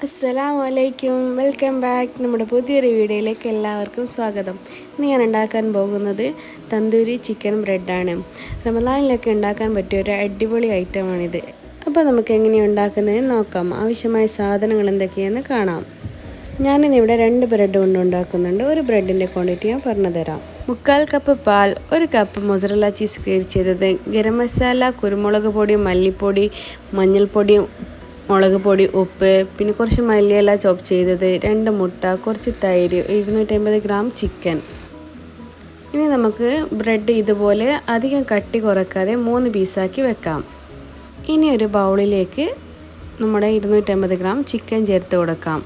അസ്സലാമലൈക്കും, welcome back. നമ്മുടെ പുതിയൊരു വീഡിയോയിലേക്ക് എല്ലാവർക്കും സ്വാഗതം. ഇന്ന് ഞാൻ ഉണ്ടാക്കാൻ പോകുന്നത് തന്തൂരി ചിക്കൻ ബ്രെഡാണ്. റമദാനിലൊക്കെ ഉണ്ടാക്കാൻ പറ്റിയ ഒരു അടിപൊളി ഐറ്റമാണിത്. അപ്പോൾ നമുക്ക് എങ്ങനെയാണ് ഉണ്ടാക്കുന്നതെന്ന് നോക്കാം. ആവശ്യമായ സാധനങ്ങൾ എന്തൊക്കെയാണെന്ന് കാണാം. ഞാനിന്നിവിടെ 2 ബ്രെഡ് കൊണ്ട് ഉണ്ടാക്കുന്നുണ്ട്. ഒരു ബ്രെഡിൻ്റെ ക്വാണ്ടിറ്റി ഞാൻ പറഞ്ഞു തരാം. 3/4 കപ്പ് പാൽ, 1 കപ്പ് മൊസറല്ല ചീസ് ഗ്രേറ്റ് ചെയ്തത്, ഗരം മസാല, കുരുമുളക് പൊടി, മല്ലിപ്പൊടി, മഞ്ഞൾപ്പൊടി, മുളക് പൊടി, ഉപ്പ്, പിന്നെ കുറച്ച് മല്ലിയില ചോപ്പ് ചെയ്തത്, 2 മുട്ട, കുറച്ച് തൈര്, 250 ഗ്രാം ചിക്കൻ. ഇനി നമുക്ക് ബ്രെഡ് ഇതുപോലെ അധികം കട്ടി കുറക്കാതെ 3 പീസാക്കി വെക്കാം. ഇനി ഒരു ബൗളിലേക്ക് നമ്മുടെ 250 ഗ്രാം ചിക്കൻ ചേർത്ത് കൊടുക്കാം.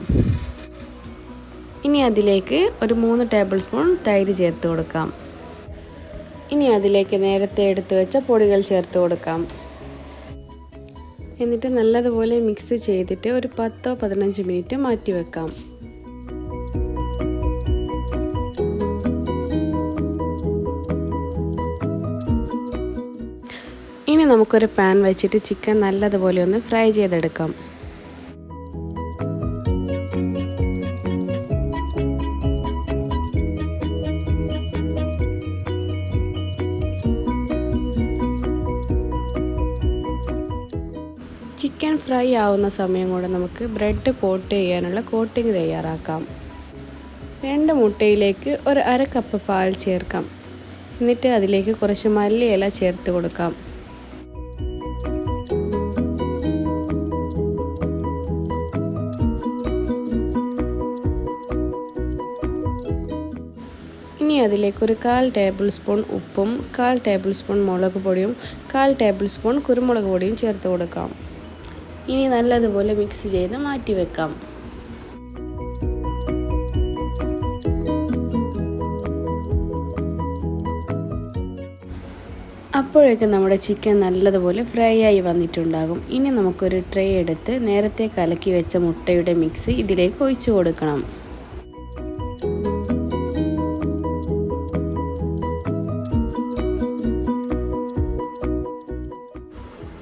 ഇനി അതിലേക്ക് ഒരു 3 ടേബിൾ സ്പൂൺ തൈര് ചേർത്ത് കൊടുക്കാം. ഇനി അതിലേക്ക് നേരത്തെ എടുത്ത് വെച്ച പൊടികൾ ചേർത്ത് കൊടുക്കാം. എന്നിട്ട് നല്ലതുപോലെ മിക്സ് ചെയ്തിട്ട് ഒരു 10-15 മിനിറ്റ് മാറ്റി വെക്കാം. ഇനി നമുക്കൊരു പാൻ വെച്ചിട്ട് ചിക്കൻ നല്ലതുപോലെ ഒന്ന് ഫ്രൈ ചെയ്തെടുക്കാം. ചിക്കൻ ഫ്രൈ ആവുന്ന സമയം കൊണ്ട് നമുക്ക് ബ്രെഡ് കോട്ട് ചെയ്യാനുള്ള കോട്ടിങ് തയ്യാറാക്കാം. 2 മുട്ടയിലേക്ക് ഒരു 1/2 കപ്പ് പാൽ ചേർക്കാം. എന്നിട്ട് അതിലേക്ക് കുറച്ച് മല്ലിയില ചേർത്ത് കൊടുക്കാം. ഇനി അതിലേക്ക് ഒരു 1/4 ടേബിൾ സ്പൂൺ ഉപ്പും 1/4 ടേബിൾ സ്പൂൺ മുളക് പൊടിയും 1/4 ടേബിൾ സ്പൂൺ കുരുമുളക് പൊടിയും ചേർത്ത് കൊടുക്കാം. ഇനി നല്ലതുപോലെ മിക്സ് ചെയ്ത് മാറ്റി വെക്കാം. അപ്പോഴേക്കും നമ്മുടെ ചിക്കൻ നല്ലതുപോലെ ഫ്രൈ ആയി വന്നിട്ടുണ്ടാകും. ഇനി നമുക്കൊരു ട്രേ എടുത്ത് നേരത്തെ കലക്കി വെച്ച മുട്ടയുടെ മിക്സ് ഇതിലേക്ക് ഒഴിച്ചു കൊടുക്കണം.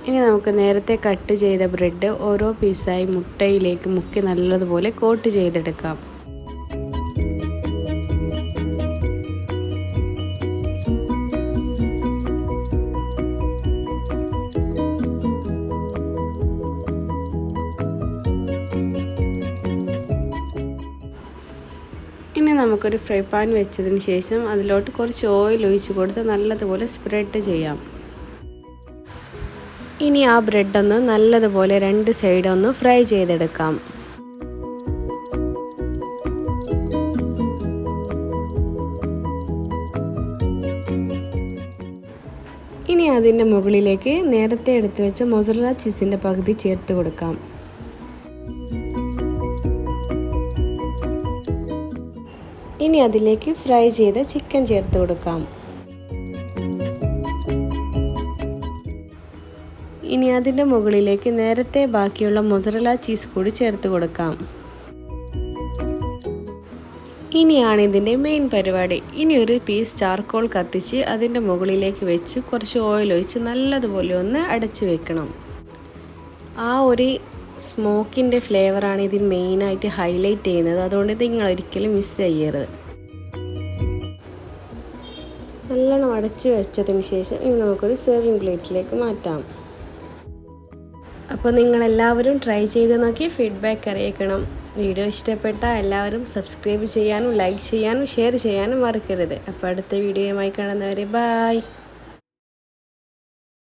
ഇനി നമുക്ക് നേരത്തെ കട്ട് ചെയ്ത ബ്രെഡ് ഓരോ പീസായി മുട്ടയിലേക്ക് മുക്കി നല്ലതുപോലെ കോട്ട് ചെയ്തെടുക്കാം. ഇനി നമുക്കൊരു ഫ്രൈ പാൻ വെച്ചതിന് ശേഷം അതിലോട്ട് കുറച്ച് ഓയിൽ ഒഴിച്ച് കൊടുത്ത് നല്ലതുപോലെ സ്പ്രെഡ് ചെയ്യാം. ഇനി ആ ബ്രെഡൊന്ന് നല്ലതുപോലെ 2 സൈഡൊന്ന് ഫ്രൈ ചെയ്തെടുക്കാം. ഇനി അതിൻ്റെ മുകളിലേക്ക് നേരത്തെ എടുത്തു വെച്ച മൊസറല്ല ചീസിൻ്റെ പകുതി ചേർത്ത് കൊടുക്കാം. ഇനി അതിലേക്ക് ഫ്രൈ ചെയ്ത ചിക്കൻ ചേർത്ത് കൊടുക്കാം. ഇനി അതിൻ്റെ മുകളിലേക്ക് നേരത്തെ ബാക്കിയുള്ള മൊസറല്ല ചീസ് കൂടി ചേർത്ത് കൊടുക്കാം. ഇനിയാണ് ഇതിൻ്റെ മെയിൻ പരിപാടി. ഇനി ഒരു പീസ് ചാർക്കോൾ കത്തിച്ച് അതിൻ്റെ മുകളിലേക്ക് വെച്ച് കുറച്ച് ഓയിൽ ഒഴിച്ച് നല്ലതുപോലെ ഒന്ന് അടച്ചു വെക്കണം. ആ ഒരു സ്മോക്കിൻ്റെ ഫ്ലേവറാണ് ഇതിൽ മെയിനായിട്ട് ഹൈലൈറ്റ് ചെയ്യുന്നത്. അതുകൊണ്ട് ഇത് നിങ്ങൾ ഒരിക്കലും മിസ് ചെയ്യരുത്. നല്ലോണം അടച്ചു വെച്ചതിന് ശേഷം ഇനി നമുക്കൊരു സെർവിങ് പ്ലേറ്റിലേക്ക് മാറ്റാം. അപ്പോൾ നിങ്ങളെല്ലാവരും ട്രൈ ചെയ്ത് നോക്കി ഫീഡ്ബാക്ക് അറിയിക്കണം. വീഡിയോ ഇഷ്ടപ്പെട്ടാൽ എല്ലാവരും സബ്സ്ക്രൈബ് ചെയ്യാനും ലൈക്ക് ചെയ്യാനും ഷെയർ ചെയ്യാനും മറക്കരുത്. അപ്പോൾ അടുത്ത വീഡിയോയുമായി കാണുന്നവരെ ബായ്.